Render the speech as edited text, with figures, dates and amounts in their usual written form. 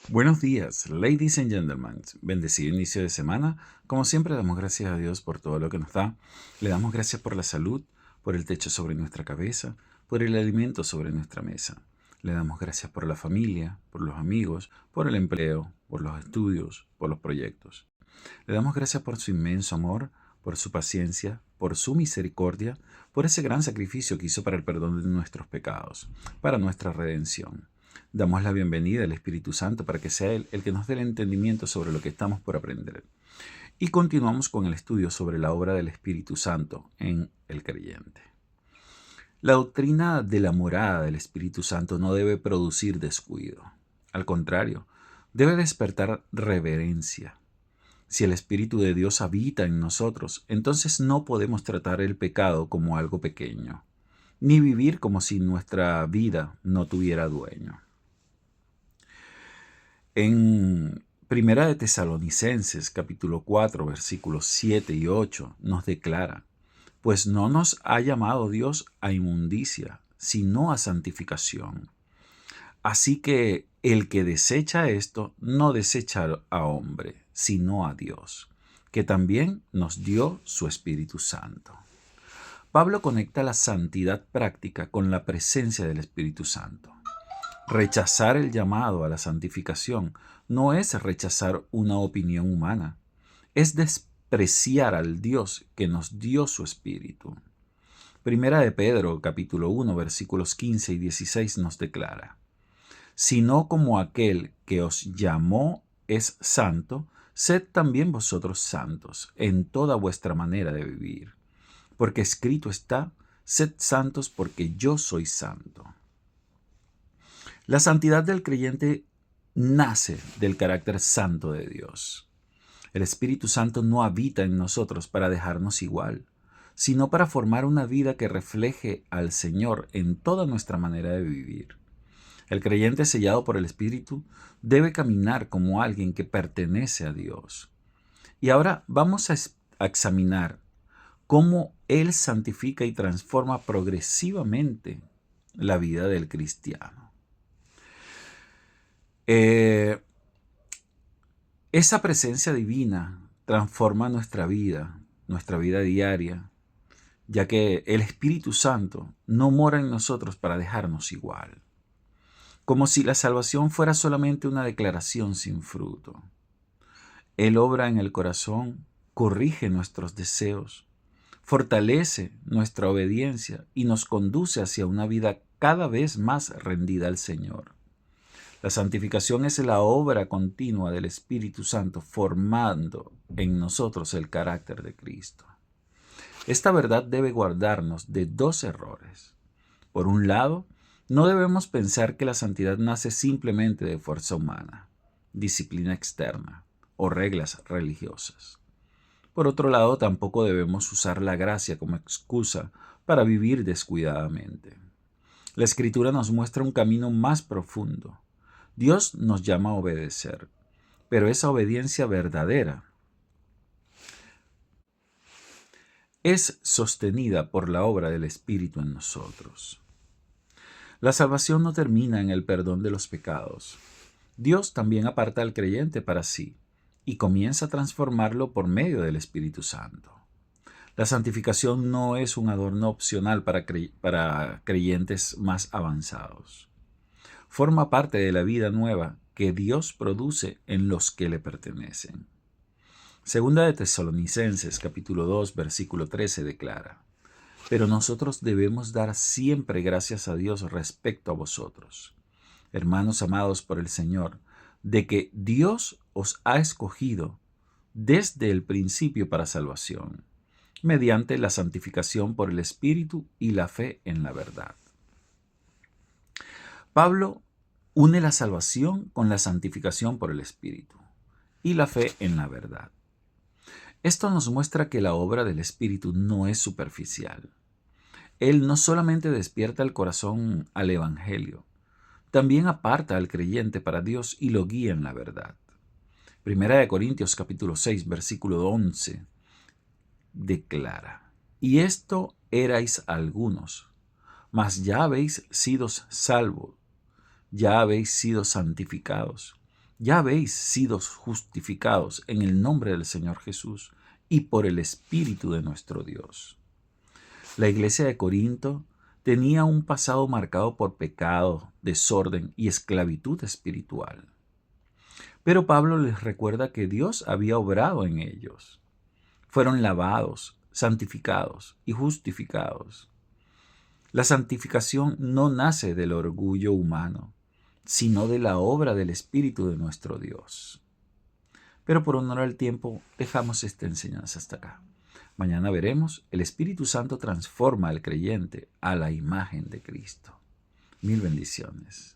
Buenos días, ladies and gentlemen. Bendecido inicio de semana. Como siempre, damos gracias a Dios por todo lo que nos da. Le damos gracias por la salud, por el techo sobre nuestra cabeza, por el alimento sobre nuestra mesa. Le damos gracias por la familia, por los amigos, por el empleo, por los estudios, por los proyectos. Le damos gracias por su inmenso amor, por su paciencia, por su misericordia, por ese gran sacrificio que hizo para el perdón de nuestros pecados, para nuestra redención. Damos la bienvenida al Espíritu Santo para que sea Él el que nos dé el entendimiento sobre lo que estamos por aprender. Y continuamos con el estudio sobre la obra del Espíritu Santo en el creyente. La doctrina de la morada del Espíritu Santo no debe producir descuido. Al contrario, debe despertar reverencia. Si el Espíritu de Dios habita en nosotros, entonces no podemos tratar el pecado como algo pequeño, ni vivir como si nuestra vida no tuviera dueño. En Primera de Tesalonicenses, capítulo 4, versículos 7 y 8, nos declara: pues no nos ha llamado Dios a inmundicia, sino a santificación. Así que el que desecha esto, no desecha a hombre, sino a Dios, que también nos dio su Espíritu Santo. Pablo conecta la santidad práctica con la presencia del Espíritu Santo. Rechazar el llamado a la santificación no es rechazar una opinión humana, es despreciar al Dios que nos dio su Espíritu. Primera de Pedro, capítulo 1, versículos 15 y 16 nos declara: sino como aquel que os llamó es santo, sed también vosotros santos en toda vuestra manera de vivir. Porque escrito está: sed santos porque yo soy santo. La santidad del creyente nace del carácter santo de Dios. El Espíritu Santo no habita en nosotros para dejarnos igual, sino para formar una vida que refleje al Señor en toda nuestra manera de vivir. El creyente sellado por el Espíritu debe caminar como alguien que pertenece a Dios. Y ahora vamos a examinar cómo Él santifica y transforma progresivamente la vida del cristiano. Esa presencia divina transforma nuestra vida diaria, ya que el Espíritu Santo no mora en nosotros para dejarnos igual, como si la salvación fuera solamente una declaración sin fruto. Él obra en el corazón, corrige nuestros deseos, fortalece nuestra obediencia y nos conduce hacia una vida cada vez más rendida al Señor. La santificación es la obra continua del Espíritu Santo formando en nosotros el carácter de Cristo. Esta verdad debe guardarnos de dos errores. Por un lado, no debemos pensar que la santidad nace simplemente de fuerza humana, disciplina externa o reglas religiosas. Por otro lado, tampoco debemos usar la gracia como excusa para vivir descuidadamente. La Escritura nos muestra un camino más profundo. Dios nos llama a obedecer, pero esa obediencia verdadera es sostenida por la obra del Espíritu en nosotros. La salvación no termina en el perdón de los pecados. Dios también aparta al creyente para sí y comienza a transformarlo por medio del Espíritu Santo. La santificación no es un adorno opcional para creyentes más avanzados. Forma parte de la vida nueva que Dios produce en los que le pertenecen. Segunda de Tesalonicenses, capítulo 2, versículo 13 declara: pero nosotros debemos dar siempre gracias a Dios respecto a vosotros, hermanos amados por el Señor, de que Dios os ha escogido desde el principio para salvación, mediante la santificación por el Espíritu y la fe en la verdad. Pablo une la salvación con la santificación por el Espíritu y la fe en la verdad. Esto nos muestra que la obra del Espíritu no es superficial. Él no solamente despierta el corazón al Evangelio, también aparta al creyente para Dios y lo guía en la verdad. Primera de Corintios capítulo 6, versículo 11 declara: y esto erais algunos, mas ya habéis sido salvos, ya habéis sido santificados, Ya habéis sido justificados en el nombre del Señor Jesús y por el Espíritu de nuestro Dios. La iglesia de Corinto tenía un pasado marcado por pecado, desorden y esclavitud espiritual. Pero Pablo les recuerda que Dios había obrado en ellos. Fueron lavados, santificados y justificados. La santificación no nace del orgullo humano, sino de la obra del Espíritu de nuestro Dios. Pero por honor al tiempo, dejamos esta enseñanza hasta acá. Mañana veremos, el Espíritu Santo transforma al creyente a la imagen de Cristo. Mil bendiciones.